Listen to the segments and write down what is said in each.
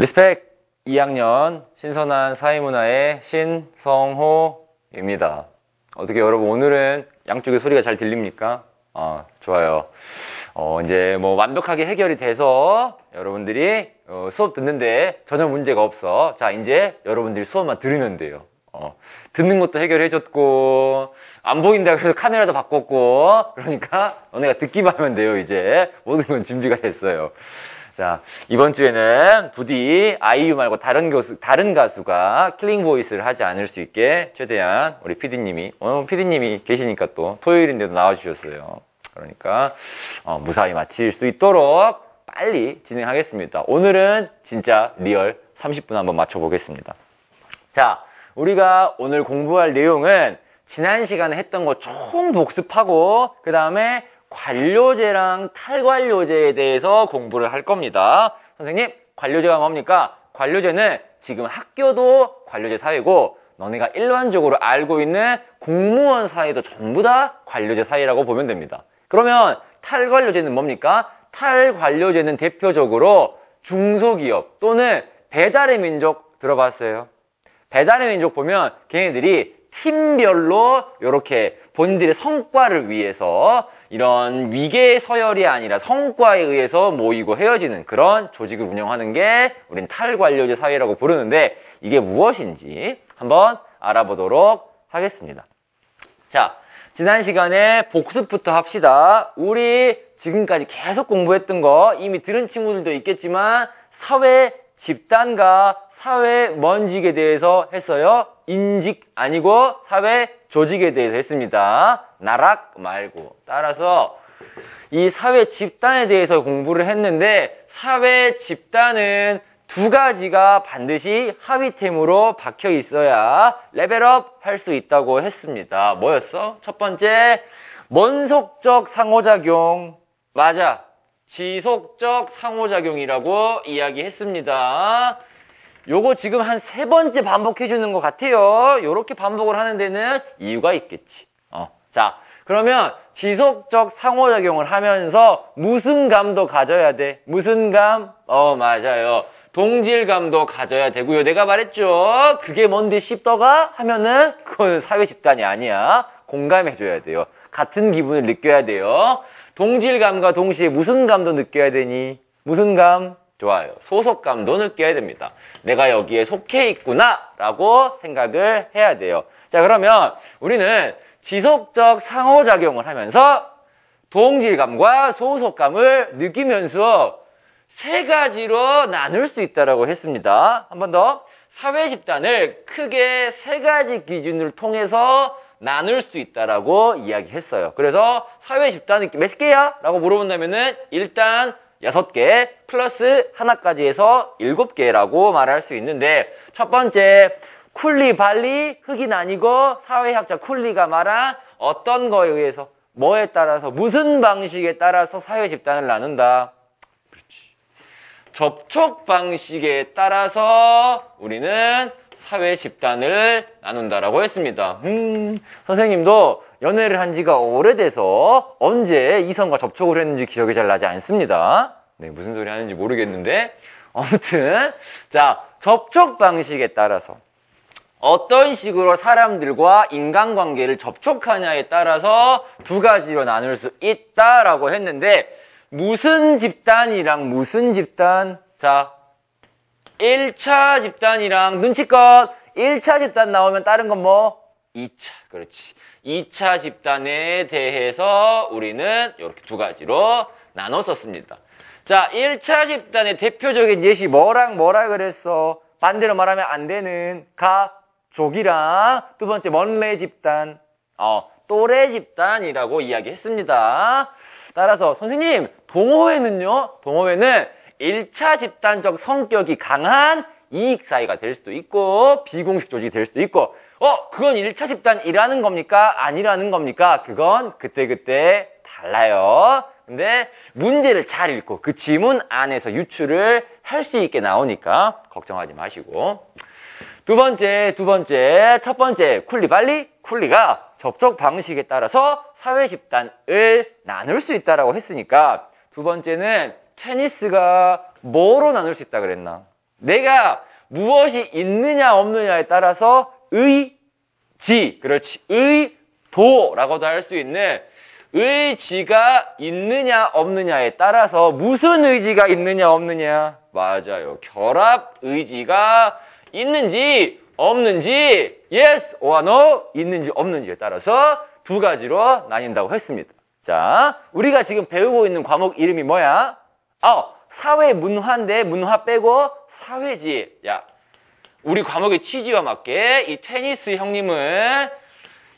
리스펙 2학년 신선한 사회문화의 신성호입니다. 어떻게 여러분 오늘은 양쪽의 소리가 잘 들립니까? 좋아요. 이제 뭐 완벽하게 해결이 돼서 여러분들이 수업 듣는데 전혀 문제가 없어. 자, 이제 여러분들이 수업만 들으면 돼요. 듣는 것도 해결해줬고 안 보인다 그래서 카메라도 바꿨고, 그러니까 너네가 듣기만 하면 돼요. 이제 모든 건 준비가 됐어요. 자, 이번 주에는 부디 아이유 말고 다른 가수가 킬링 보이스를 하지 않을 수 있게 최대한 우리 PD님이 PD님이 계시니까 또 토요일인데도 나와주셨어요. 그러니까 무사히 마칠 수 있도록 빨리 진행하겠습니다. 오늘은 진짜 리얼 30분 한번 맞춰보겠습니다. 자, 우리가 오늘 공부할 내용은 지난 시간에 했던 거 총 복습하고 그 다음에 관료제랑 탈관료제에 대해서 공부를 할 겁니다. 선생님, 관료제가 뭡니까? 관료제는 지금 학교도 관료제 사회고 너네가 일반적으로 알고 있는 공무원 사회도 전부 다 관료제 사회라고 보면 됩니다. 그러면 탈관료제는 뭡니까? 탈관료제는 대표적으로 중소기업 또는 배달의 민족 들어봤어요? 배달의 민족 보면 걔네들이 팀별로 이렇게 본인들의 성과를 위해서 이런 위계 서열이 아니라 성과에 의해서 모이고 헤어지는 그런 조직을 운영하는 게 우린 탈관료제 사회라고 부르는데 이게 무엇인지 한번 알아보도록 하겠습니다. 자, 지난 시간에 복습부터 합시다. 우리 지금까지 계속 공부했던 거 이미 들은 친구들도 있겠지만 사회 집단과 사회 먼직에 대해서 했어요. 인직 아니고 사회 조직에 대해서 했습니다. 나락 말고. 따라서 이 사회 집단에 대해서 공부를 했는데 사회 집단은 두 가지가 반드시 하위템으로 박혀 있어야 레벨업 할 수 있다고 했습니다. 뭐였어? 첫 번째, 원속적 상호작용. 맞아. 지속적 상호작용이라고 이야기했습니다. 요거 지금 한 3번째 반복해주는 것 같아요. 요렇게 반복을 하는 데는 이유가 있겠지. 자, 그러면 지속적 상호작용을 하면서 무슨 감도 가져야 돼? 무슨 감? 맞아요. 동질감도 가져야 되고요. 내가 말했죠. 그게 뭔데 씹더가? 하면은 그건 사회 집단이 아니야. 공감해줘야 돼요. 같은 기분을 느껴야 돼요. 동질감과 동시에 무슨 감도 느껴야 되니? 무슨 감? 좋아요. 소속감도 느껴야 됩니다. 내가 여기에 속해 있구나 라고 생각을 해야 돼요. 자, 그러면 우리는 지속적 상호작용을 하면서 동질감과 소속감을 느끼면서 3가지로 나눌 수 있다고 했습니다. 한 번 더. 사회 집단을 크게 3가지 기준을 통해서 나눌 수 있다라고 이야기했어요. 그래서 사회 집단이 몇 개야? 라고 물어본다면은 일단 6개 플러스 하나까지 해서 7개라고 말할 수 있는데, 첫 번째, 쿨리 발리 흑인 아니고 사회학자 쿨리가 말한 어떤 거에 의해서 뭐에 따라서 무슨 방식에 따라서 사회 집단을 나눈다. 그렇지. 접촉 방식에 따라서 우리는 사회 집단을 나눈다라고 했습니다. 선생님도 연애를 한 지가 오래돼서 언제 이성과 접촉을 했는지 기억이 잘 나지 않습니다. 네, 무슨 소리 하는지 모르겠는데 아무튼 자, 접촉 방식에 따라서 어떤 식으로 사람들과 인간관계를 접촉하냐에 따라서 2가지로 나눌 수 있다라고 했는데, 무슨 집단이랑 무슨 집단? 자, 1차 집단이랑 눈치껏 1차 집단 나오면 다른 건 뭐? 2차. 그렇지. 2차 집단에 대해서 우리는 이렇게 2가지로 나눴었습니다. 자, 1차 집단의 대표적인 예시 뭐랑 뭐라 그랬어? 반대로 말하면 안 되는 가족이랑 두 번째 먼레 집단, 또래 집단이라고 이야기했습니다. 따라서 선생님, 동호회는요? 동호회는 1차 집단적 성격이 강한 이익사회가 될 수도 있고 비공식 조직이 될 수도 있고, 그건 1차 집단이라는 겁니까? 아니라는 겁니까? 그건 그때그때 달라요. 근데 문제를 잘 읽고 그 지문 안에서 유추를 할 수 있게 나오니까 걱정하지 마시고. 두 번째, 첫 번째, 쿨리발리? 쿨리가 접촉 방식에 따라서 사회 집단을 나눌 수 있다라고 했으니까, 두 번째는 테니스가 뭐로 나눌 수 있다 그랬나? 내가 무엇이 있느냐 없느냐에 따라서 의지, 그렇지, 의도라고도 할 수 있는 의지가 있느냐 없느냐에 따라서 무슨 의지가 있느냐 없느냐? 맞아요. 결합 의지가 있는지 없는지 yes or no, 있는지 없는지에 따라서 두 가지로 나뉜다고 했습니다. 자, 우리가 지금 배우고 있는 과목 이름이 뭐야? 사회문화인데 문화 빼고 사회지. 야, 우리 과목의 취지와 맞게 이 테니스 형님은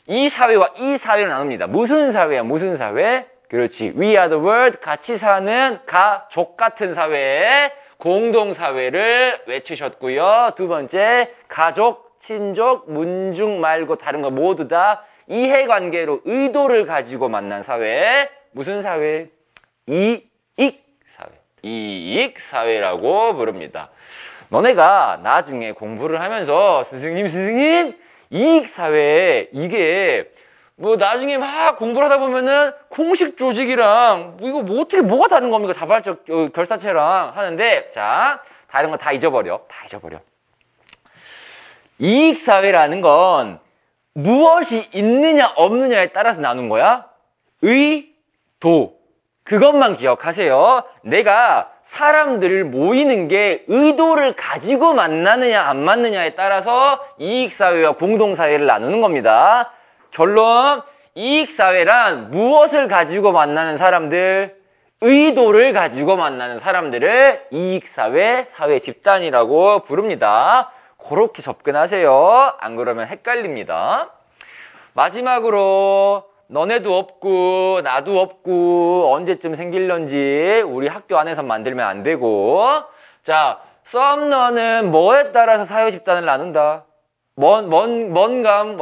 이 사회와 이 사회를 나눕니다. 무슨 사회야? 무슨 사회? 그렇지. We are the world. 같이 사는 가족 같은 사회, 공동사회를 외치셨고요. 두 번째, 가족, 친족, 문중 말고 다른 거 모두 다 이해관계로 의도를 가지고 만난 사회. 무슨 사회? 이익사회. 이익사회라고 부릅니다. 너네가 나중에 공부를 하면서 스승님, 이익사회, 이게 뭐 나중에 막 공부를 하다 보면은 공식 조직이랑 이거 뭐 어떻게 뭐가 다른 겁니까? 자발적 결사체랑 하는데, 자, 다른 거 다 잊어버려. 이익사회라는 건 무엇이 있느냐 없느냐에 따라서 나눈 거야. 의도. 그것만 기억하세요. 내가 사람들을 모이는 게 의도를 가지고 만나느냐 안 만느냐에 따라서 이익사회와 공동사회를 나누는 겁니다. 결론, 이익사회란 무엇을 가지고 만나는 사람들? 의도를 가지고 만나는 사람들을 이익사회, 사회집단이라고 부릅니다. 그렇게 접근하세요. 안 그러면 헷갈립니다. 마지막으로 너네도 없고 나도 없고 언제쯤 생길런지 우리 학교 안에서 만들면 안 되고, 자, 썸너는 뭐에 따라서 사회집단을 나눈다? 먼감,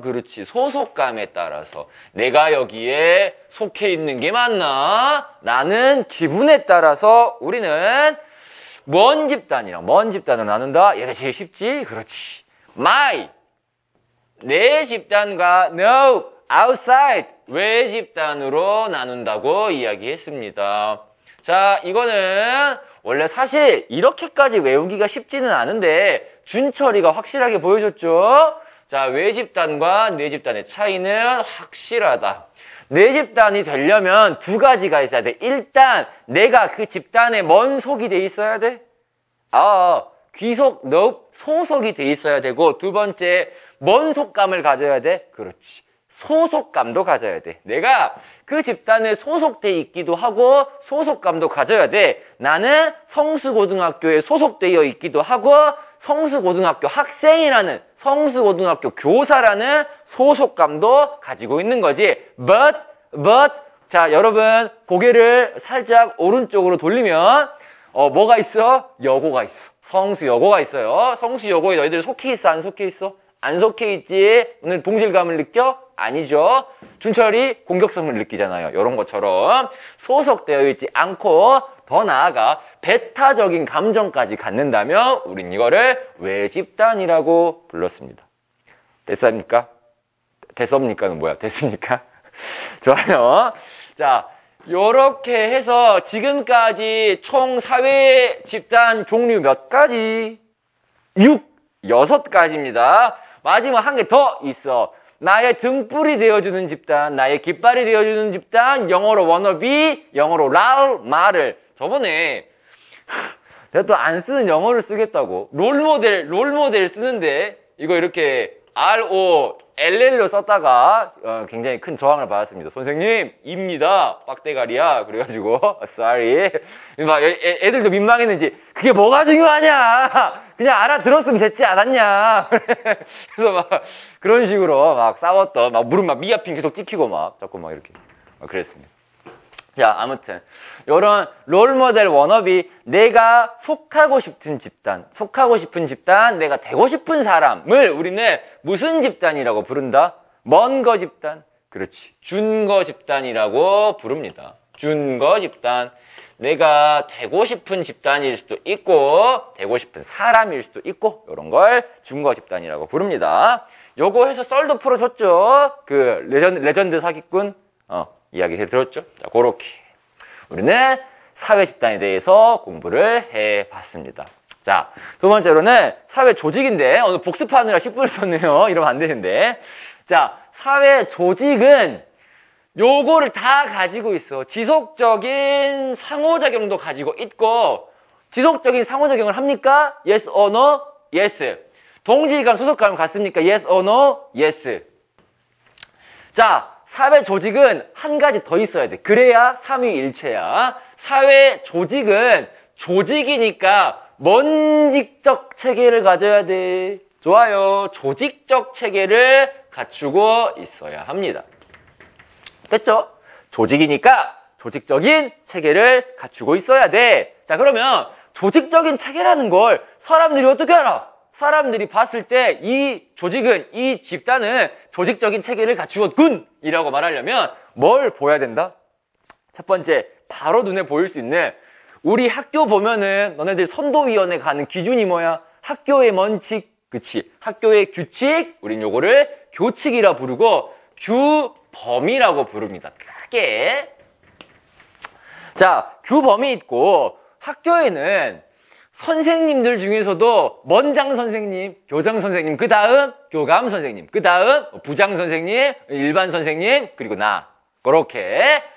그렇지. 소속감에 따라서. 내가 여기에 속해 있는 게 맞나? 라는 기분에 따라서 우리는 먼 집단을 나눈다. 얘가 제일 쉽지? 그렇지. my. 내 집단과 no. outside. 외 집단으로 나눈다고 이야기했습니다. 자, 이거는 원래 사실 이렇게까지 외우기가 쉽지는 않은데 준철이가 확실하게 보여줬죠? 자, 외 집단과 내 집단의 차이는 확실하다. 내 집단이 되려면 두 가지가 있어야 돼. 일단 내가 그 집단에 먼 속이 돼 있어야 돼. 귀속, 소속이 돼 있어야 되고, 두 번째, 먼 속감을 가져야 돼. 그렇지. 소속감도 가져야 돼. 내가 그 집단에 소속돼 있기도 하고 소속감도 가져야 돼. 나는 성수고등학교에 소속되어 있기도 하고 성수고등학교 학생이라는, 성수고등학교 교사라는 소속감도 가지고 있는 거지. But, 자, 여러분 고개를 살짝 오른쪽으로 돌리면 뭐가 있어? 여고가 있어. 성수여고가 있어요. 성수여고에 너희들 속해 있어? 안 속해 있어? 안 속해 있지? 오늘 동질감을 느껴? 아니죠. 준철이 공격성을 느끼잖아요. 이런 것처럼 소속되어 있지 않고 더 나아가 배타적인 감정까지 갖는다면 우린 이거를 외집단이라고 불렀습니다. 됐습니까? 됐습니까는 뭐야? 됐습니까? 좋아요. 자, 요렇게 해서 지금까지 총 사회 집단 종류 몇 가지? 6가지입니다. 마지막 한 개 더 있어. 나의 등불이 되어주는 집단, 나의 깃발이 되어주는 집단, 영어로 워너비, 영어로 말을. 저번에 내가 또 안 쓰는 영어를 쓰겠다고 롤모델 쓰는데 이거 이렇게 ROLL로 썼다가 굉장히 큰 저항을 받았습니다. 선생님, 입니다. 빡대가리야. 그래가지고 sorry. 막 애들도 민망했는지 그게 뭐가 중요하냐. 그냥 알아들었으면 됐지 않았냐. 그래서 막 그런 식으로 막 싸웠던, 막 무릎 막 미아핀 계속 찍히고 막 자꾸 막 이렇게 그랬습니다. 자, 아무튼 이런 롤모델 워너비, 내가 속하고 싶은 집단, 내가 되고 싶은 사람을 우리는 무슨 집단이라고 부른다? 먼 거 집단. 그렇지. 준거 집단이라고 부릅니다. 준거 집단. 내가 되고 싶은 집단일 수도 있고 되고 싶은 사람일 수도 있고 이런 걸 준거 집단이라고 부릅니다. 요거 해서 썰도 풀어줬죠. 그 레전드 사기꾼 이야기 들었죠? 자, 그렇게 우리는 사회 집단에 대해서 공부를 해봤습니다. 자, 두 번째로는 사회 조직인데, 오늘 복습하느라 10분을 썼네요. 이러면 안 되는데. 자, 사회 조직은 요거를 다 가지고 있어. 지속적인 상호작용도 가지고 있고, 지속적인 상호작용을 합니까? Yes or no? Yes. 동질감, 소속감 같습니까? Yes or no? Yes. 자, 사회 조직은 한 가지 더 있어야 돼. 그래야 삼위일체야. 사회 조직은 조직이니까 원칙적 체계를 가져야 돼. 좋아요. 조직적 체계를 갖추고 있어야 합니다. 됐죠? 조직이니까 조직적인 체계를 갖추고 있어야 돼. 자, 그러면 조직적인 체계라는 걸 사람들이 어떻게 알아? 사람들이 봤을 때 이 조직은, 이 집단은 조직적인 체계를 갖추었군! 이라고 말하려면 뭘 보여야 된다? 첫 번째, 바로 눈에 보일 수 있는, 우리 학교 보면은 너네들 선도위원회 가는 기준이 뭐야? 학교의 원칙, 그치? 학교의 규칙, 우린 요거를 교칙이라 부르고 규범이라고 부릅니다. 크게. 자, 규범이 있고 학교에는 선생님들 중에서도 원장 선생님, 교장 선생님, 그 다음 교감 선생님, 그 다음 부장 선생님, 일반 선생님, 그리고 나.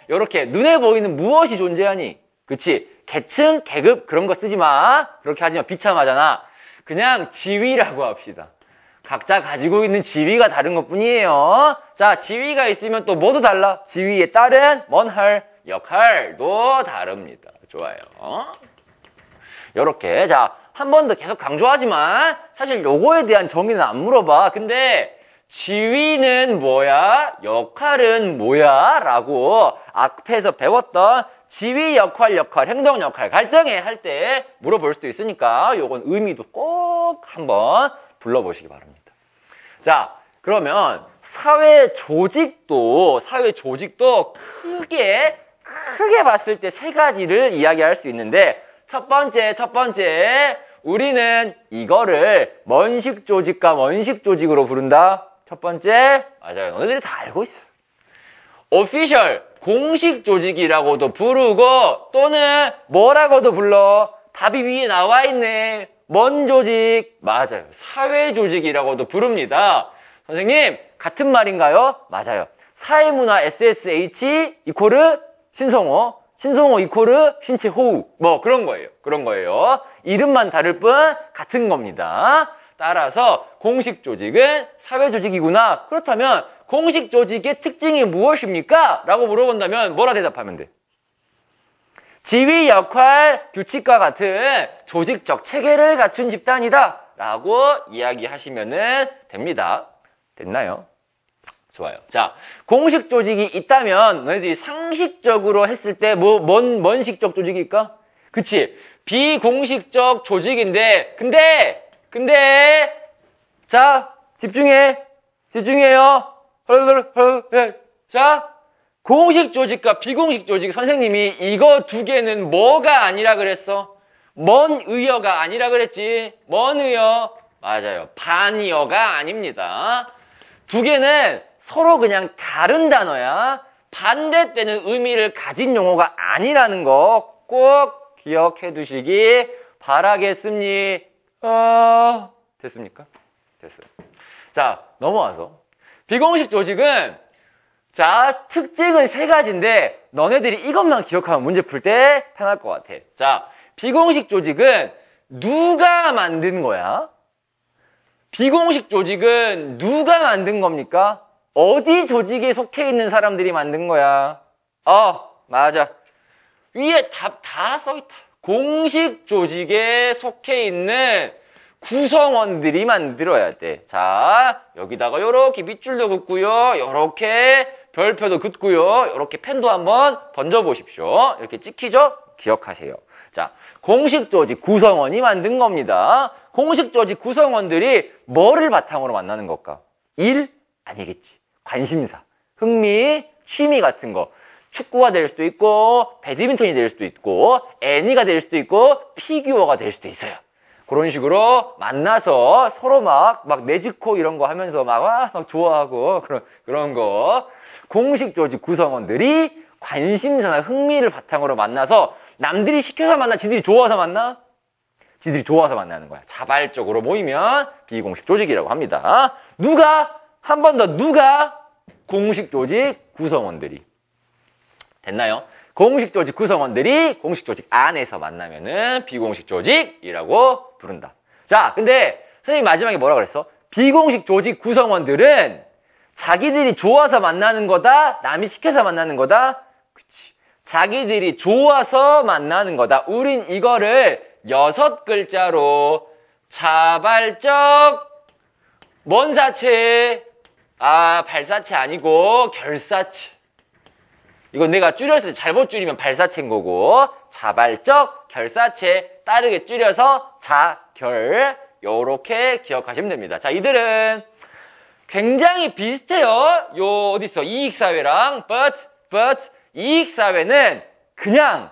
요렇게 눈에 보이는 무엇이 존재하니? 그치? 계층, 계급 그런 거 쓰지 마. 그렇게 하지 마. 비참하잖아. 그냥 지위라고 합시다. 각자 가지고 있는 지위가 다른 것 뿐이에요. 자, 지위가 있으면 또 뭐도 달라? 지위에 따른 뭔 할, 역할도 다릅니다. 좋아요. 요렇게. 자, 한 번 더 계속 강조하지만 사실 요거에 대한 정의는 안 물어봐. 근데 지위는 뭐야? 역할은 뭐야? 라고 앞에서 배웠던 지위, 역할, 행동, 역할, 갈등에 할 때 물어볼 수도 있으니까 요건 의미도 꼭 한번 둘러보시기 바랍니다. 자, 그러면 사회 조직도 크게 봤을 때 세 가지를 이야기할 수 있는데, 첫 번째, 우리는 이거를 원식 조직과 원식 조직으로 부른다. 첫 번째, 맞아요. 너희들이 다 알고 있어. 오피셜, 공식 조직이라고도 부르고, 또는 뭐라고도 불러. 답이 위에 나와 있네. 뭔 조직? 맞아요. 사회 조직이라고도 부릅니다. 선생님, 같은 말인가요? 맞아요. 사회문화 SSH 이코르 신성호 이코르 신체 호우. 뭐 그런 거예요. 이름만 다를 뿐 같은 겁니다. 따라서 공식 조직은 사회 조직이구나. 그렇다면 공식 조직의 특징이 무엇입니까? 라고 물어본다면 뭐라 대답하면 돼? 지위, 역할, 규칙과 같은 조직적 체계를 갖춘 집단이다 라고 이야기하시면 됩니다. 됐나요? 좋아요. 자, 공식 조직이 있다면 너희들이 상식적으로 했을 때 뭔 식적 조직일까? 그치? 비공식적 조직인데 근데 자, 집중해요. 자, 공식 조직과 비공식 조직, 선생님이 이거 두 개는 뭐가 아니라 그랬어? 뭔 의어가 아니라 그랬지? 뭔 의어? 맞아요. 반의어가 아닙니다. 두 개는 서로 그냥 다른 단어야. 반대되는 의미를 가진 용어가 아니라는 거 꼭 기억해 두시기 바라겠습니다. 됐습니까? 됐어요. 자, 넘어와서. 비공식 조직은, 자, 특징은 세 가지인데, 너네들이 이것만 기억하면 문제 풀 때 편할 것 같아. 자, 비공식 조직은 누가 만든 거야? 비공식 조직은 누가 만든 겁니까? 어디 조직에 속해 있는 사람들이 만든 거야? 맞아. 위에 답 다 써있다. 공식 조직에 속해 있는 구성원들이 만들어야 돼. 자, 여기다가 요렇게 밑줄도 긋고요. 요렇게 별표도 긋고요. 요렇게 펜도 한번 던져보십시오. 이렇게 찍히죠? 기억하세요. 자, 공식 조직 구성원이 만든 겁니다. 공식 조직 구성원들이 뭐를 바탕으로 만나는 걸까? 일? 아니겠지. 관심사, 흥미, 취미 같은 거. 축구가 될 수도 있고, 배드민턴이 될 수도 있고, 애니가 될 수도 있고, 피규어가 될 수도 있어요. 그런 식으로 만나서 서로 막 네즈코 이런 거 하면서 막 좋아하고, 그런 거. 공식 조직 구성원들이 관심사나 흥미를 바탕으로 만나서 남들이 시켜서 만나, 지들이 좋아서 만나? 지들이 좋아서 만나는 거야. 자발적으로 모이면 비공식 조직이라고 합니다. 누가? 한 번 더 누가? 공식 조직 구성원들이. 됐나요? 공식 조직 구성원들이 공식 조직 안에서 만나면은 비공식 조직이라고 부른다. 자, 근데 선생님이 마지막에 뭐라 그랬어? 비공식 조직 구성원들은 자기들이 좋아서 만나는 거다? 남이 시켜서 만나는 거다? 그치. 자기들이 좋아서 만나는 거다. 우린 이거를 6글자로 자발적 뭔사체, 발사체 아니고 결사체. 이건 내가 줄였을 때 잘못 줄이면 발사체인 거고, 자발적 결사체 따르게 줄여서 자결, 요렇게 기억하시면 됩니다. 자, 이들은 굉장히 비슷해요. 요 어딨어? 이익사회랑 but 이익사회는 그냥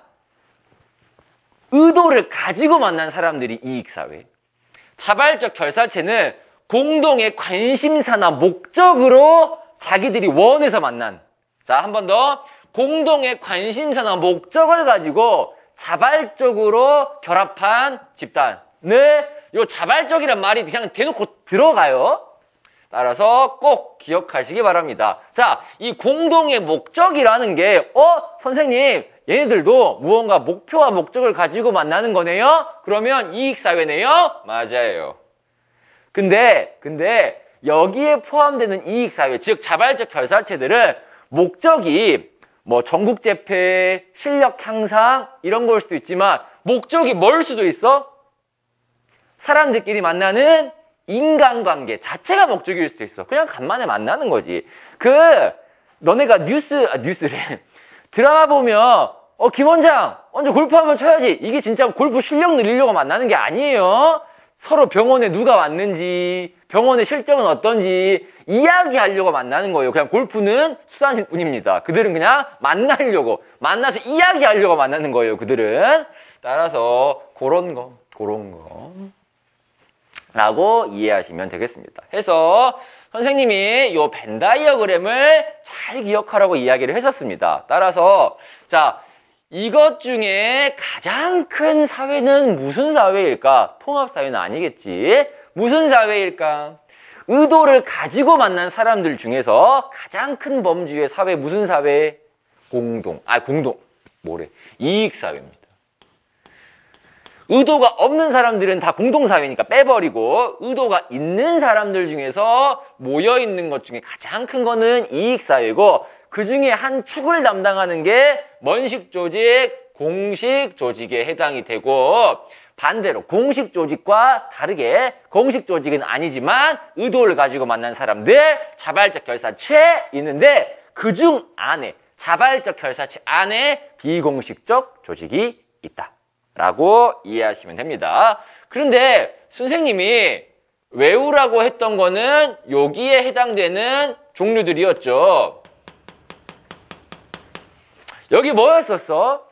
의도를 가지고 만난 사람들이 이익사회. 자발적 결사체는 공동의 관심사나 목적으로 자기들이 원해서 만난. 자, 한 번 더. 공동의 관심사나 목적을 가지고 자발적으로 결합한 집단을, 요 자발적이란 말이 그냥 대놓고 들어가요. 따라서 꼭 기억하시기 바랍니다. 자, 이 공동의 목적이라는 게, 선생님, 얘네들도 무언가 목표와 목적을 가지고 만나는 거네요? 그러면 이익사회네요? 맞아요. 근데, 여기에 포함되는 이익사회, 즉, 자발적 결사체들은 목적이 뭐, 전국제패, 실력 향상, 이런 걸 수도 있지만, 목적이 뭘 수도 있어? 사람들끼리 만나는 인간관계 자체가 목적일 수도 있어. 그냥 간만에 만나는 거지. 너네가 뉴스래. 드라마 보면, 김 원장, 먼저 골프 한번 쳐야지. 이게 진짜 골프 실력 늘리려고 만나는 게 아니에요. 서로 병원에 누가 왔는지, 병원의 실정은 어떤지, 이야기하려고 만나는 거예요. 그냥 골프는 수단일 뿐입니다. 그들은 그냥 만나려고, 만나서 이야기하려고 만나는 거예요. 그들은. 따라서, 그런 거. 라고 이해하시면 되겠습니다. 해서 선생님이 요 벤 다이어그램을 잘 기억하라고 이야기를 했었습니다. 따라서 자, 이것 중에 가장 큰 사회는 무슨 사회일까? 통합사회는 아니겠지. 무슨 사회일까? 의도를 가지고 만난 사람들 중에서 가장 큰 범주의 사회 무슨 사회? 이익사회입니다. 의도가 없는 사람들은 다 공동사회니까 빼버리고, 의도가 있는 사람들 중에서 모여있는 것 중에 가장 큰 거는 이익사회고, 그 중에 한 축을 담당하는 게 먼식조직, 공식조직에 해당이 되고, 반대로 공식조직과 다르게 공식조직은 아니지만 의도를 가지고 만난 사람들, 자발적 결사체 있는데 그중 안에, 자발적 결사체 안에 비공식적 조직이 있다 라고 이해하시면 됩니다. 그런데 선생님이 외우라고 했던 거는 여기에 해당되는 종류들이었죠. 여기 뭐였었어?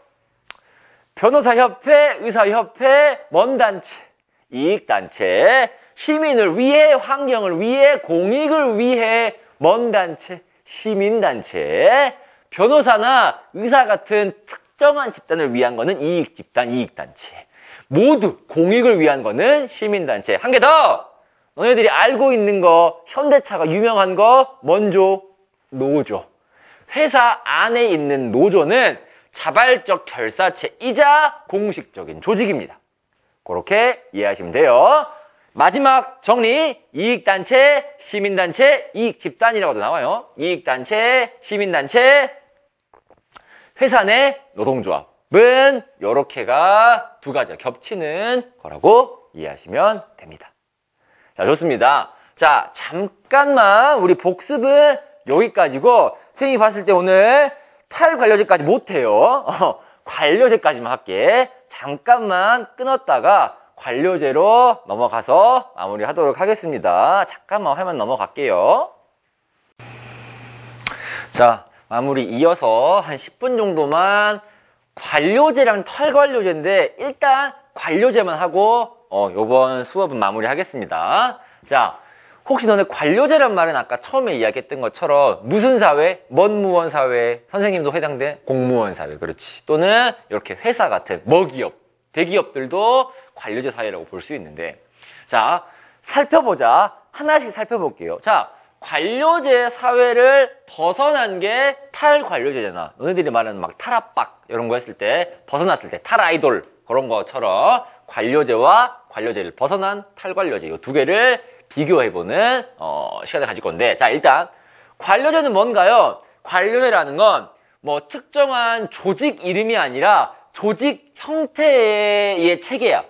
변호사협회, 의사협회, 먼단체, 이익단체, 시민을 위해, 환경을 위해, 공익을 위해, 먼단체, 시민단체, 변호사나 의사 같은 특정한 집단을 위한 거는 이익집단, 이익단체. 모두 공익을 위한 거는 시민단체. 한 개 더! 너네들이 알고 있는 거, 현대차가 유명한 거, 먼저 노조. 회사 안에 있는 노조는 자발적 결사체이자 공식적인 조직입니다. 그렇게 이해하시면 돼요. 마지막 정리, 이익단체, 시민단체, 이익집단이라고도 나와요. 이익단체, 시민단체, 회사 내 노동조합은 요렇게가 두 가지가 겹치는 거라고 이해하시면 됩니다. 자, 좋습니다. 자, 잠깐만 우리 복습은 여기까지고, 선생님이 봤을 때 오늘 탈관료제까지 못해요. 관료제까지만 할게. 잠깐만 끊었다가 관료제로 넘어가서 마무리하도록 하겠습니다. 잠깐만 화면 넘어갈게요. 자, 마무리 이어서 한 10분 정도만 관료제랑 탈관료제인데 일단 관료제만 하고 요번 수업은 마무리하겠습니다. 자, 혹시 너네 관료제란 말은 아까 처음에 이야기했던 것처럼 무슨 사회? 먼무원 사회, 선생님도 해당된 공무원 사회, 그렇지. 또는 이렇게 회사 같은 먹이업, 대기업들도 관료제 사회라고 볼 수 있는데, 자, 살펴보자. 하나씩 살펴볼게요. 자, 관료제 사회를 벗어난 게 탈관료제잖아. 너네들이 말하는 막 탈압박 이런 거 했을 때, 벗어났을 때 탈아이돌 그런 것처럼 관료제와 관료제를 벗어난 탈관료제 이 두 개를 비교해보는 시간을 가질 건데, 자, 일단 관료제는 뭔가요? 관료제라는 건 뭐 특정한 조직 이름이 아니라 조직 형태의 체계야.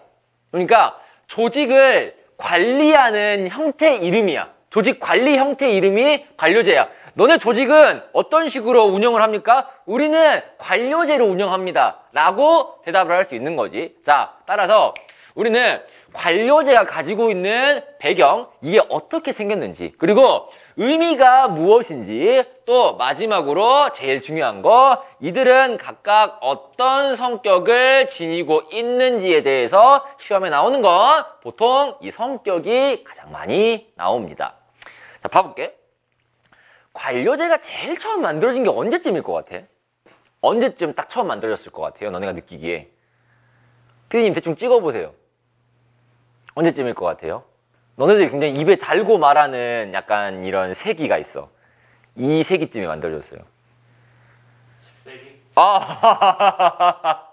그러니까 조직을 관리하는 형태 이름이야. 조직 관리 형태 이름이 관료제야. 너네 조직은 어떤 식으로 운영을 합니까? 우리는 관료제로 운영합니다. 라고 대답을 할 수 있는 거지. 자, 따라서 우리는 관료제가 가지고 있는 배경, 이게 어떻게 생겼는지, 그리고 의미가 무엇인지, 또 마지막으로 제일 중요한 거, 이들은 각각 어떤 성격을 지니고 있는지에 대해서 시험에 나오는 건 보통 이 성격이 가장 많이 나옵니다. 자, 봐볼게. 관료제가 제일 처음 만들어진 게 언제쯤일 것 같아? 언제쯤 딱 처음 만들어졌을 것 같아요? 너네가 느끼기에. 피디님 대충 찍어보세요. 언제쯤일 것 같아요? 너네들이 굉장히 입에 달고 말하는 약간 이런 세기가 있어. 이 세기쯤에 만들어졌어요. 10세기? 아,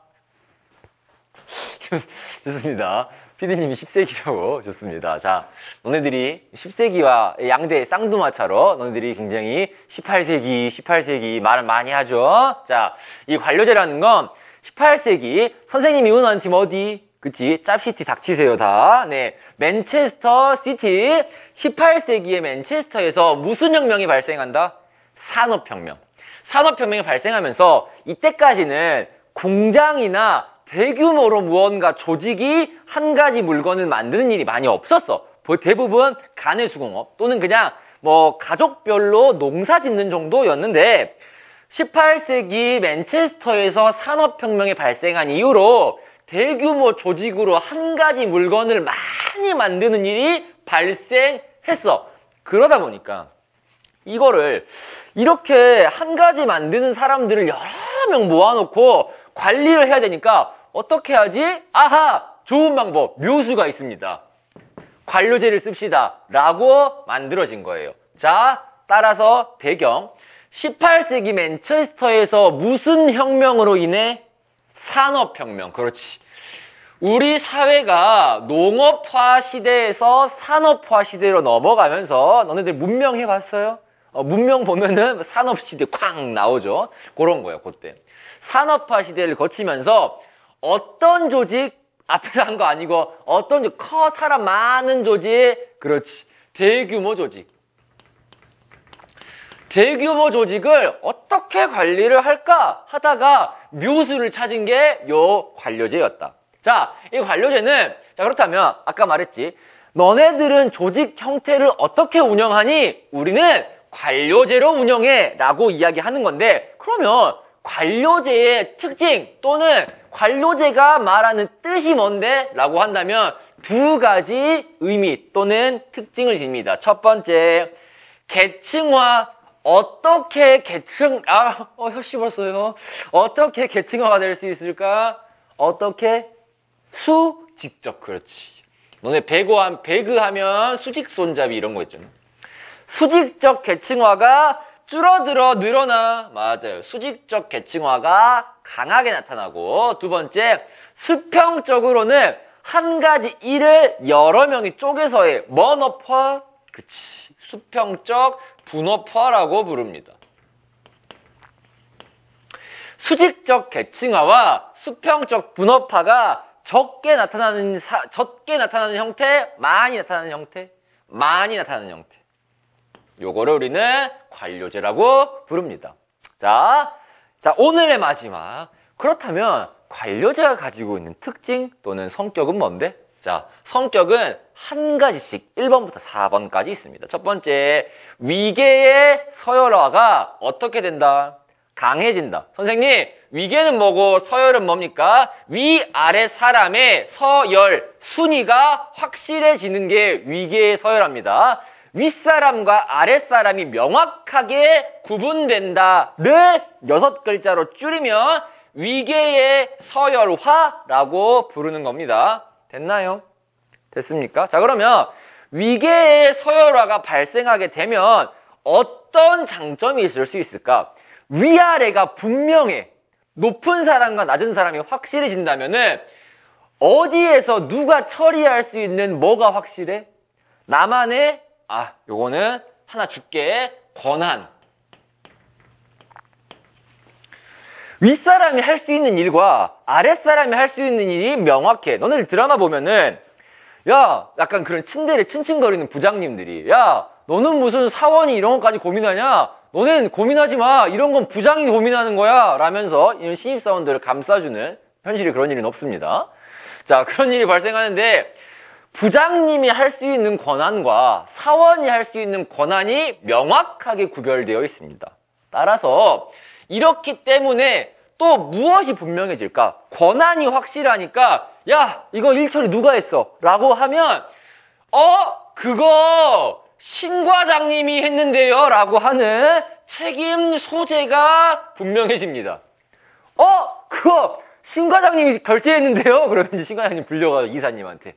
좋습니다. 피디님이 10세기라고 좋습니다. 자, 너네들이 10세기와 양대 쌍두마차로 너네들이 굉장히 18세기 말을 많이 하죠. 자, 이 관료제라는 건 18세기 선생님이 운운하는 팀 어디? 그치? 짭시티 닥치세요 다. 네, 맨체스터 시티. 18세기의 맨체스터에서 무슨 혁명이 발생한다? 산업혁명. 산업혁명이 발생하면서 이때까지는 공장이나 대규모로 무언가 조직이 한 가지 물건을 만드는 일이 많이 없었어. 대부분 가내수공업 또는 그냥 뭐 가족별로 농사 짓는 정도였는데 18세기 맨체스터에서 산업혁명이 발생한 이후로 대규모 조직으로 한 가지 물건을 많이 만드는 일이 발생했어. 그러다 보니까 이거를 이렇게 한 가지 만드는 사람들을 여러 명 모아놓고 관리를 해야 되니까 어떻게 하지? 아하! 좋은 방법, 묘수가 있습니다. 관료제를 씁시다 라고 만들어진 거예요. 자, 따라서 배경 18세기 맨체스터에서 무슨 혁명으로 인해? 산업혁명. 그렇지. 우리 사회가 농업화 시대에서 산업화 시대로 넘어가면서 너네들 문명 해봤어요? 문명 보면은 산업시대 쾅 나오죠. 그런 거예요, 그때. 산업화 시대를 거치면서 어떤 조직, 앞에서 한 거 아니고 어떤 조직, 사람 많은 조직, 그렇지. 대규모 조직. 대규모 조직을 어떻게 관리를 할까 하다가 묘수를 찾은 게 요 관료제였다. 자, 이 관료제는, 자, 그렇다면 아까 말했지. 너네들은 조직 형태를 어떻게 운영하니? 우리는 관료제로 운영해 라고 이야기하는 건데, 그러면 관료제의 특징 또는 관료제가 말하는 뜻이 뭔데? 라고 한다면 두 가지 의미 또는 특징을 지닙니다. 첫 번째, 계층화. 어떻게 혀 씹었어요. 어떻게 계층화가 될 수 있을까? 어떻게? 수직적, 그렇지. 너네 배그하면 수직 손잡이 이런 거 있잖아. 수직적 계층화가 줄어들어 늘어나. 맞아요. 수직적 계층화가 강하게 나타나고, 두 번째, 수평적으로는 한 가지 일을 여러 명이 쪼개서 해. 먼업화, 그치. 수평적 분업화라고 부릅니다. 수직적 계층화와 수평적 분업화가 적게 나타나는 형태, 많이 나타나는 형태. 요거를 우리는 관료제라고 부릅니다. 자, 오늘의 마지막. 그렇다면 관료제가 가지고 있는 특징 또는 성격은 뭔데? 자, 성격은 한 가지씩 1번부터 4번까지 있습니다. 첫 번째, 위계의 서열화가 어떻게 된다? 강해진다. 선생님, 위계는 뭐고 서열은 뭡니까? 위아래 사람의 서열, 순위가 확실해지는 게 위계의 서열화입니다. 윗사람과 아랫사람이 명확하게 구분된다를 6글자로 줄이면 위계의 서열화라고 부르는 겁니다. 됐나요? 됐습니까? 자, 그러면 위계의 서열화가 발생하게 되면 어떤 장점이 있을 수 있을까? 위아래가 분명해. 높은 사람과 낮은 사람이 확실해진다면은 어디에서 누가 처리할 수 있는 뭐가 확실해? 나만의 요거는 하나 줄게. 권한. 윗사람이 할 수 있는 일과 아랫사람이 할 수 있는 일이 명확해. 너네들 드라마 보면은 야, 약간 그런 친데레 칭칭거리는 부장님들이 야, 너는 무슨 사원이 이런 것까지 고민하냐? 너넨 고민하지 마. 이런 건 부장이 고민하는 거야. 라면서 이런 신입사원들을 감싸주는, 현실에 그런 일은 없습니다. 자, 그런 일이 발생하는데 부장님이 할 수 있는 권한과 사원이 할 수 있는 권한이 명확하게 구별되어 있습니다. 따라서 이렇기 때문에 또 무엇이 분명해질까? 권한이 확실하니까 야, 이거 일 처리 누가 했어? 라고 하면 그거 신 과장님이 했는데요? 라고 하는 책임 소재가 분명해집니다. 그거 신 과장님이 결제했는데요? 그러면 이제 신 과장님 불려가지고 이사님한테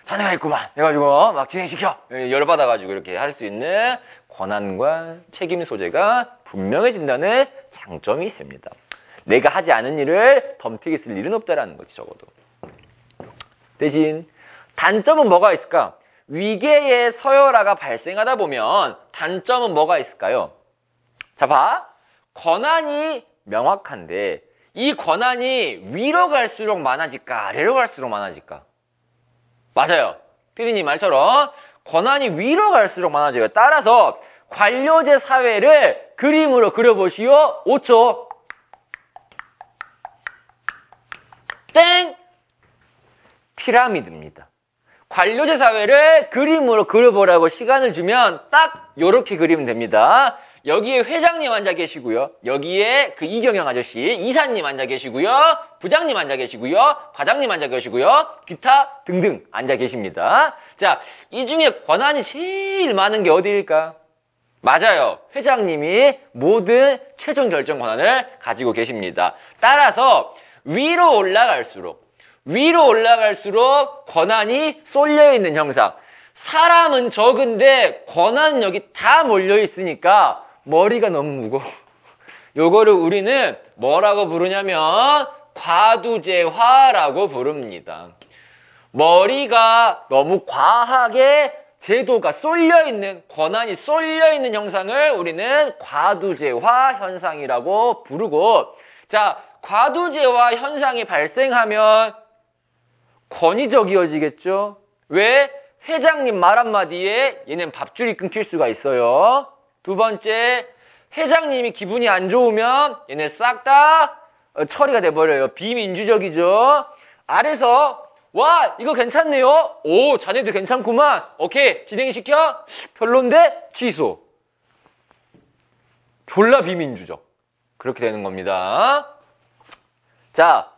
자네가 했구만 해가지고 막 진행시켜. 열받아가지고 이렇게 할 수 있는 권한과 책임 소재가 분명해진다는 장점이 있습니다. 내가 하지 않은 일을 덤태기 쓸 일은 없다라는 거지, 적어도. 대신 단점은 뭐가 있을까? 위계의 서열화가 발생하다 보면 단점은 뭐가 있을까요? 자, 봐. 권한이 명확한데 이 권한이 위로 갈수록 많아질까? 아래로 갈수록 많아질까? 맞아요. 피디님 말처럼 권한이 위로 갈수록 많아져요. 따라서 관료제 사회를 그림으로 그려보시오. 5초. 땡! 피라미드입니다. 관료제 사회를 그림으로 그려보라고 시간을 주면 딱 요렇게 그리면 됩니다. 여기에 회장님 앉아 계시고요. 여기에 그 이경영 아저씨, 이사님 앉아 계시고요. 부장님 앉아 계시고요. 과장님 앉아 계시고요. 기타 등등 앉아 계십니다. 자, 이 중에 권한이 제일 많은 게 어디일까? 맞아요. 회장님이 모든 최종 결정 권한을 가지고 계십니다. 따라서 위로 올라갈수록 권한이 쏠려있는 형상. 사람은 적은데 권한은 여기 다 몰려있으니까 머리가 너무 무거워. 요거를 우리는 뭐라고 부르냐면 과두제화라고 부릅니다. 머리가 너무 과하게 제도가 쏠려있는, 권한이 쏠려있는 형상을 우리는 과두제화 현상이라고 부르고, 자, 과두제화 현상이 발생하면 권위적이어지겠죠? 왜? 회장님 말 한마디에 얘는 밥줄이 끊길 수가 있어요. 두 번째, 회장님이 기분이 안 좋으면 얘네 싹 다 처리가 돼버려요. 비민주적이죠. 아래서 와, 이거 괜찮네요. 오, 자네도 괜찮구만. 오케이, 진행시켜. 별론데 취소. 졸라 비민주적. 그렇게 되는 겁니다. 자,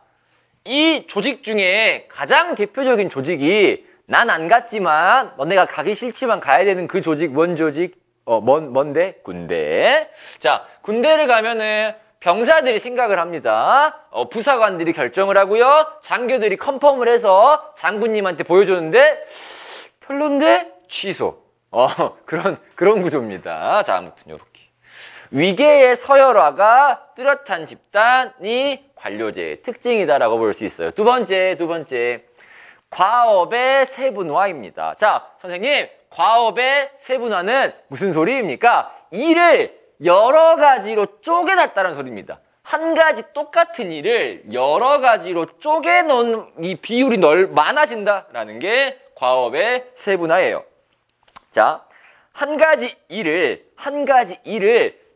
이 조직 중에 가장 대표적인 조직이 난 안 갔지만 너네가 가기 싫지만 가야 되는 그 조직, 뭔 조직? 뭔데? 군대. 자, 군대를 가면은 병사들이 생각을 합니다. 부사관들이 결정을 하고요. 장교들이 컨펌을 해서 장군님한테 보여줬는데 별론데? 취소. 그런 구조입니다. 자, 아무튼 요렇게. 위계의 서열화가 뚜렷한 집단이 관료제의 특징이다라고 볼 수 있어요. 두 번째. 과업의 세분화입니다. 자, 선생님, 과업의 세분화는 무슨 소리입니까? 일을 여러 가지로 쪼개놨다는 소리입니다. 한 가지 똑같은 일을 여러 가지로 쪼개놓은 이 비율이 많아진다라는 게 과업의 세분화예요. 자, 한 가지 일을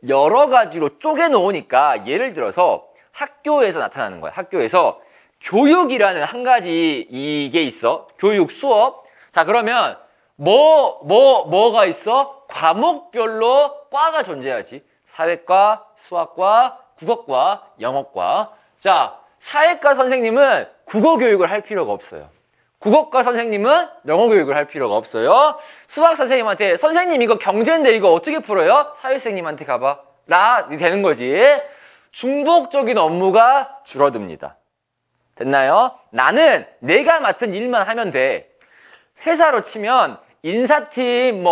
여러 가지로 쪼개놓으니까 예를 들어서 학교에서 나타나는 거야. 학교에서 교육이라는 한 가지 이게 있어. 교육 수업. 자, 그러면 뭐가 있어? 과목별로 과가 존재하지. 사회과, 수학과, 국어과, 영어과. 자, 사회과 선생님은 국어 교육을 할 필요가 없어요. 국어과 선생님은 영어 교육을 할 필요가 없어요. 수학 선생님한테 선생님 이거 경제인데 이거 어떻게 풀어요? 사회생님한테 가봐. 되는 거지. 중복적인 업무가 줄어듭니다. 됐나요? 나는 내가 맡은 일만 하면 돼. 회사로 치면 인사팀,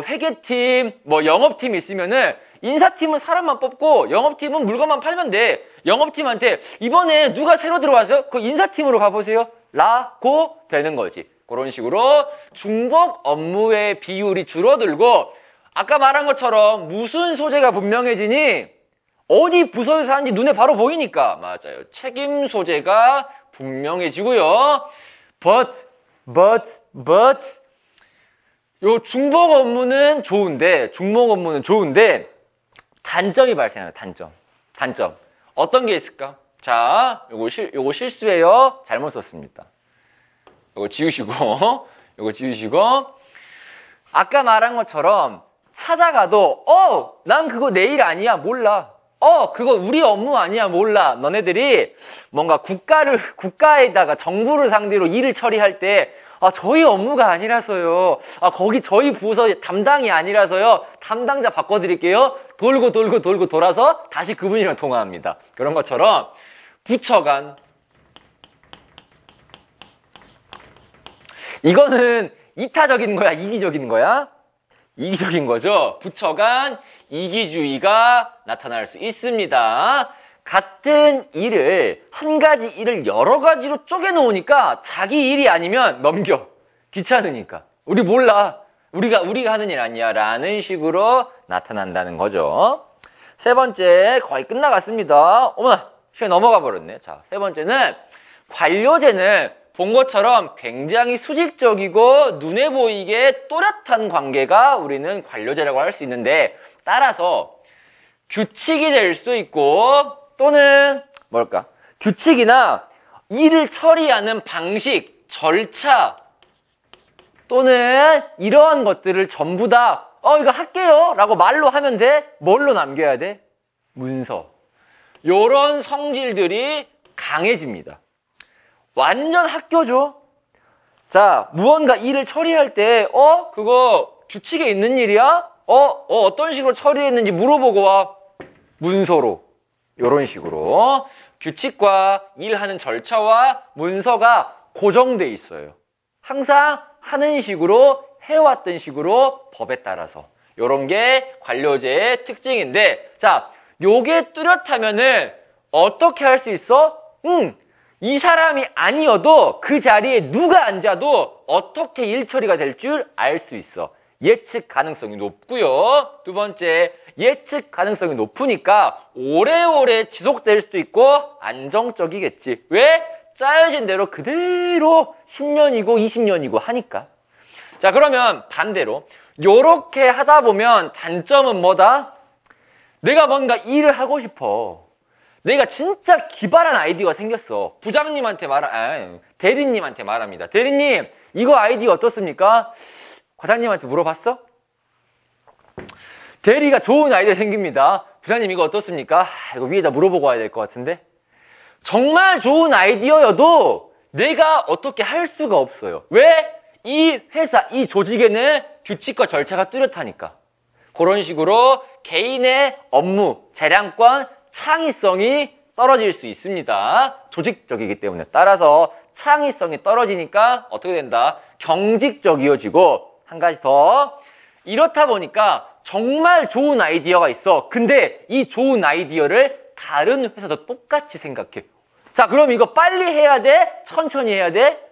회계팀, 영업팀 있으면은 인사팀은 사람만 뽑고 영업팀은 물건만 팔면 돼. 영업팀한테 이번에 누가 새로 들어왔어요? 그 인사팀으로 가보세요. 라고 되는 거지. 그런 식으로 중복 업무의 비율이 줄어들고 아까 말한 것처럼 무슨 소재가 분명해지니 어디 부서에서 하는지 눈에 바로 보이니까 맞아요. 책임 소재가 분명해지고요. But 요 중복 업무는 좋은데 단점이 발생해요. 단점. 어떤 게 있을까? 자, 요거 실수예요. 잘못 썼습니다. 요거 지우시고 아까 말한 것처럼 찾아가도 난 그거 내 일 아니야. 몰라. 그거 우리 업무 아니야. 몰라. 너네들이 뭔가 국가에다가 정부를 상대로 일을 처리할 때 저희 업무가 아니라서요. 거기 저희 부서 담당이 아니라서요. 담당자 바꿔드릴게요. 돌고 돌아서 다시 그분이랑 통화합니다. 그런 것처럼 부처 간 이거는 이타적인 거야? 이기적인 거야? 이기적인 거죠. 부처 간 이기주의가 나타날 수 있습니다. 같은 일을, 한 가지 일을 여러 가지로 쪼개놓으니까 자기 일이 아니면 넘겨. 귀찮으니까. 우리 몰라. 우리가 하는 일 아니야. 라는 식으로 나타난다는 거죠. 세 번째, 거의 끝나갔습니다. 어머나, 시간이 넘어가 버렸네. 자, 세 번째는 관료제는 본 것처럼 굉장히 수직적이고 눈에 보이게 또렷한 관계가 우리는 관료제라고 할 수 있는데 따라서 규칙이 될 수 있고 또는 규칙이나 일을 처리하는 방식, 절차 또는 이러한 것들을 전부 다 이거 할게요 라고 말로 하면 돼? 뭘로 남겨야 돼? 문서. 요런 성질들이 강해집니다. 완전 학교죠. 자, 무언가 일을 처리할 때 그거 규칙에 있는 일이야? 어떤 식으로 처리했는지 물어보고 와. 문서로. 요런 식으로 규칙과 일하는 절차와 문서가 고정돼 있어요. 항상 하는 식으로 해왔던 식으로 법에 따라서. 요런 게 관료제의 특징인데 자, 요게 뚜렷하면은 어떻게 할 수 있어? 이 사람이 아니어도 그 자리에 누가 앉아도 어떻게 일 처리가 될 줄 알 수 있어. 예측 가능성이 높고요. 두 번째, 예측 가능성이 높으니까 오래오래 지속될 수도 있고 안정적이겠지. 왜? 짜여진 대로 그대로 10년이고 20년이고 하니까. 자, 그러면 반대로 요렇게 하다 보면 단점은 뭐다? 내가 뭔가 일을 하고 싶어. 내가 진짜 기발한 아이디어가 생겼어. 대리님한테 말합니다. 대리님, 이거 아이디어 어떻습니까? 과장님한테 물어봤어? 대리가 좋은 아이디어 생깁니다. 부장님 이거 어떻습니까? 이거 위에다 물어보고 와야 될 것 같은데. 정말 좋은 아이디어여도 내가 어떻게 할 수가 없어요. 왜? 이 회사, 이 조직에는 규칙과 절차가 뚜렷하니까. 그런 식으로 개인의 업무, 재량권, 창의성이 떨어질 수 있습니다. 조직적이기 때문에. 따라서 창의성이 떨어지니까 어떻게 된다? 경직적이어지고 한 가지 더. 이렇다 보니까 정말 좋은 아이디어가 있어. 근데 이 좋은 아이디어를 다른 회사도 똑같이 생각해. 자, 그럼 이거 빨리 해야 돼? 천천히 해야 돼?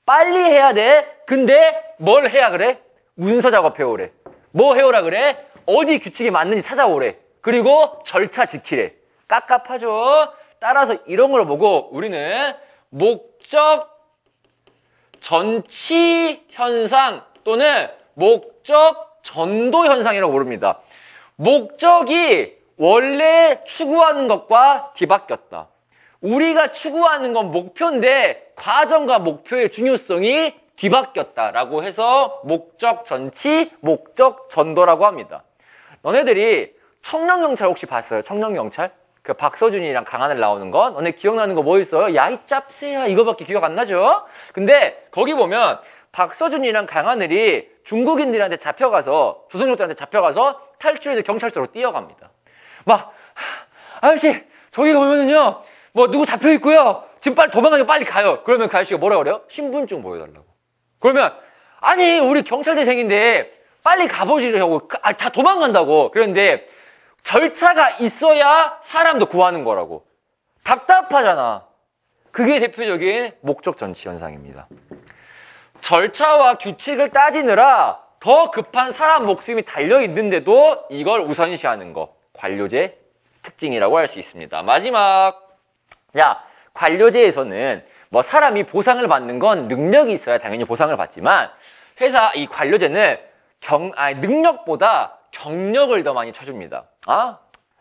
빨리 해야 돼. 근데 뭘 해야 그래? 문서 작업해 오래. 뭐 해오라 그래? 어디 규칙이 맞는지 찾아오래. 그리고 절차 지키래. 깝깝하죠? 따라서 이런 걸 보고 우리는 목적 전치 현상 또는 목적 전도 현상이라고 부릅니다. 목적이 원래 추구하는 것과 뒤바뀌었다. 우리가 추구하는 건 목표인데 과정과 목표의 중요성이 뒤바뀌었다라고 해서 목적 전치, 목적 전도라고 합니다. 너네들이 청년경찰 혹시 봤어요? 청년경찰? 그 박서준이랑 강하늘 나오는 거? 너네 기억나는 거 뭐 있어요? 야, 이 짭새야 이거밖에 기억 안 나죠? 근데 거기 보면 박서준이랑 강하늘이 중국인들한테 잡혀가서 조선족들한테 잡혀가서 탈출해서 경찰서로 뛰어갑니다. 막 아저씨, 저기 보면은요, 뭐 누구 잡혀 있고요. 지금 빨리 도망가니까 빨리 가요. 그러면 그 아저씨가 뭐라 그래요? 신분증 보여달라고. 그러면, 아니, 우리 경찰대생인데 빨리 가보시려고, 다 도망간다고. 그런데 절차가 있어야 사람도 구하는 거라고. 답답하잖아. 그게 대표적인 목적 전치 현상입니다. 절차와 규칙을 따지느라 더 급한 사람 목숨이 달려있는데도 이걸 우선시하는 거. 관료제 특징이라고 할 수 있습니다. 마지막. 자, 관료제에서는 뭐 사람이 보상을 받는 건 능력이 있어야 당연히 보상을 받지만 회사 이 관료제는 능력보다 경력을 더 많이 쳐줍니다.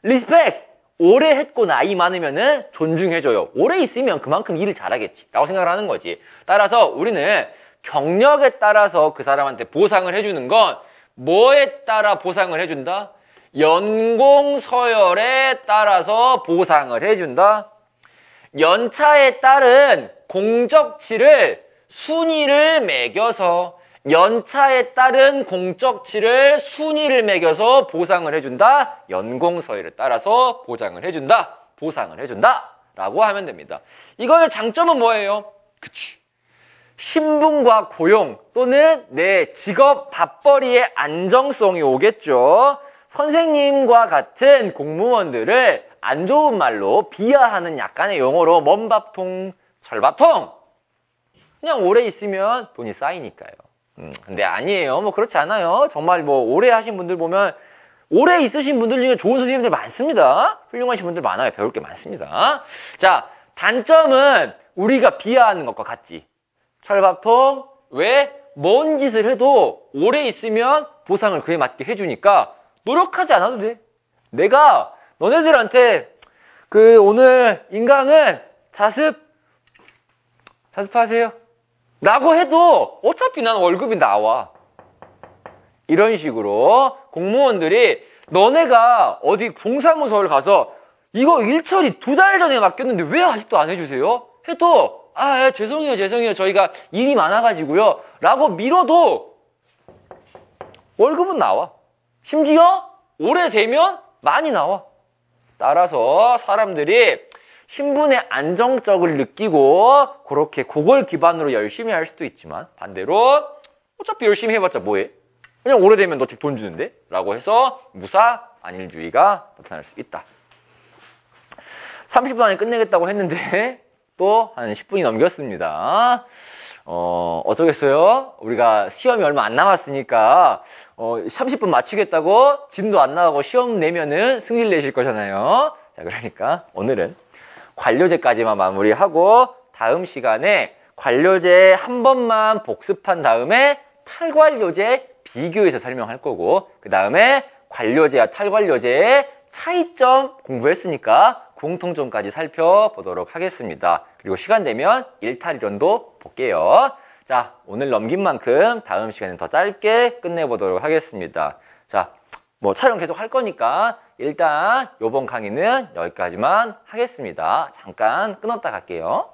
리스펙! 오래 했고 나이 많으면은 존중해줘요. 오래 있으면 그만큼 일을 잘하겠지. 라고 생각을 하는 거지. 따라서 우리는 경력에 따라서 그 사람한테 보상을 해주는 건 뭐에 따라 보상을 해준다? 연공 서열에 따라서 보상을 해준다. 연차에 따른 공적치를 순위를 매겨서 연차에 따른 공적치를 순위를 매겨서 보상을 해준다. 연공서열에 따라서 보상을 해준다. 보상을 해준다. 라고 하면 됩니다. 이거의 장점은 뭐예요? 그치. 신분과 고용 또는 내 직업 밥벌이의 안정성이 오겠죠. 선생님과 같은 공무원들을 안 좋은 말로 비하하는 약간의 용어로 먼밥통, 철밥통. 그냥 오래 있으면 돈이 쌓이니까요. 근데 아니에요. 뭐 그렇지 않아요. 정말 뭐 오래 하신 분들 보면 오래 있으신 분들 중에 좋은 선생님들 많습니다. 훌륭하신 분들 많아요. 배울 게 많습니다. 자, 단점은 우리가 비하하는 것과 같지. 철밥통. 왜? 뭔 짓을 해도 오래 있으면 보상을 그에 맞게 해주니까 노력하지 않아도 돼. 내가 너네들한테 오늘 인강은 자습하세요. 라고 해도 어차피 난 월급이 나와. 이런 식으로 공무원들이 너네가 어디 동사무소를 가서 이거 일처리 2달 전에 맡겼는데 왜 아직도 안 해주세요? 해도 죄송해요. 저희가 일이 많아가지고요. 라고 밀어도 월급은 나와. 심지어 오래되면 많이 나와. 따라서 사람들이 신분의 안정적을 느끼고 그렇게 그걸 기반으로 열심히 할 수도 있지만 반대로 어차피 열심히 해봤자 뭐해? 그냥 오래되면 너 돈 주는데? 라고 해서 무사 안일주의가 나타날 수 있다. 30분 안에 끝내겠다고 했는데 또 한 10분이 넘겼습니다. 어쩌겠어요? 우리가 시험이 얼마 안 남았으니까 30분 맞추겠다고 진도 안 나가고 시험 내면은 승리를 내실 거잖아요. 자, 그러니까 오늘은 관료제까지만 마무리하고 다음 시간에 관료제 한 번만 복습한 다음에 탈관료제 비교해서 설명할 거고 그 다음에 관료제와 탈관료제의 차이점 공부했으니까 공통점까지 살펴보도록 하겠습니다. 그리고 시간 되면 일탈이론도 볼게요. 자, 오늘 넘긴 만큼 다음 시간에 더 짧게 끝내보도록 하겠습니다. 자, 뭐 촬영 계속 할 거니까 일단 이번 강의는 여기까지만 하겠습니다. 잠깐 끊었다 갈게요.